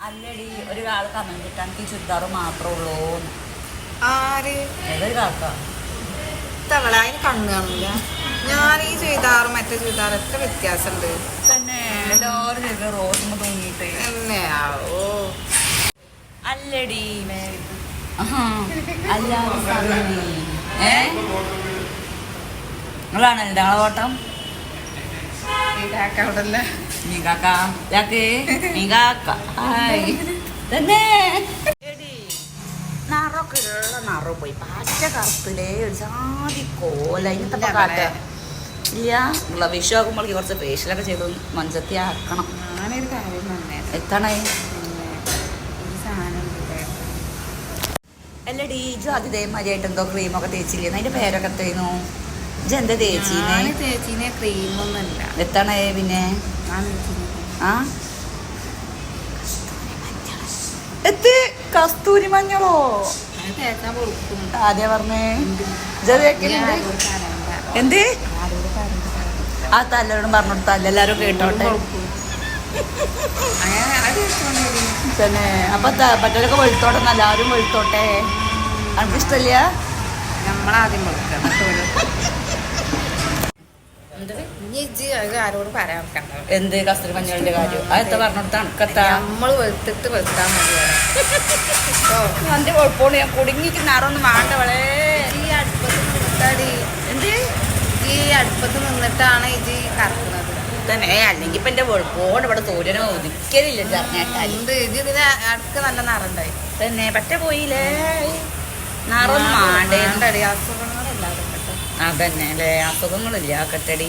അല്ലടി ഒരാൾ കമന്റ് ഇട്ടാ എനിക്ക് ചുരിദാറ് മാത്രമേ ഉള്ളൂ. ആര് ഏതൊരു കാക്ക തവള അതിന് കണ്ണ് കാണില്ല. ഞാൻ ഈ ചുരിദാറും മറ്റേ ചുരിദാറും എത്ര വ്യത്യാസമുണ്ട് തന്നെ. എല്ലാവരും ചെയ്ത് റോസുമ്പോ തോന്നിയിട്ട് എന്നെ ഓ അല്ലടി അല്ല നിങ്ങളാണ് ഞങ്ങളെ ഓട്ടം. നീ കാക്ക നീ കാക്ക തന്നെ നിറൊക്കെ ഉള്ള നിറം പോയി പച്ച കറുത്തിലേ ഒരു ജാതി കോല ഇന്നത്തെ കാട്ട ഇല്ല ഉള്ള വിഷുവാക്കുമ്പോഴേക്ക് കുറച്ച് ഫേഷ്യലൊക്കെ ചെയ്ത് മഞ്ചത്തി ആക്കണം. ഞാനൊരു കാര്യം പറഞ്ഞേ എത്തണേ ഈ സാധനം അല്ലടി ഇജു അതിതേമാതിരിയായിട്ട് എന്തോ ക്രീമൊക്കെ തേച്ചില്ലേ? അതിന്റെ പേരൊക്കെ എത്തുന്നു. ഇജ എന്താ തേച്ചീനെ? തേച്ചിനെ ക്രീമൊന്നുമല്ല. എത്തണേ പിന്നെ ആ എത്ത് കസ്തൂരി മഞ്ഞളോ തേക്കാൻ കൊടുക്കും. ആദ്യ പറഞ്ഞേ എന്ത് ആ തല്ലോടും പറഞ്ഞു കൊടുത്താൽ എല്ലാരും കേട്ടോട്ടെ തന്നെ. അപ്പൊ പറ്റലൊക്കെ വെളുത്തോട്ടെ, എല്ലാവരും വെളുത്തോട്ടെ. അനക്ക് ഇഷ്ടല്ല? നമ്മളാദ്യം ആരോട് പറയാൻ എന്ത് കസ്തൂരി മഞ്ഞളിന്റെ കാര്യം? അതെത്താ പറഞ്ഞു കൊടുത്ത അനക്കത്താ? നമ്മള് വെളുത്തിട്ട് വെളുത്താൻ മതി. എന്റെ കുഴപ്പമാണ് ഞാൻ കുടുങ്ങിക്ക് നിറൊന്നും വേണ്ടവളെ. ഈ അടുപ്പത്ത് നിന്നിട്ടാടി എന്ത് ഈ അടുപ്പത്ത് നിന്നിട്ടാണ് ഇത് കറക്കുന്നത് തന്നെ. അല്ലെങ്കിൽ ഇപ്പൊ എന്റെ വെളുപ്പോണ്ട് ഇവിടെ സൂര്യനെ ഒതുക്കലില്ല എന്ത് ഇത് ഇതിന് അടുക്ക് നല്ല നിറണ്ടായി തന്നെ. പറ്റ പോയില്ലേ നിറൊന്നും വേണ്ടേ. അസുഖങ്ങളെല്ലാവരും അതന്നെ അല്ലേ, അസുഖങ്ങളില്ല കെട്ടടി.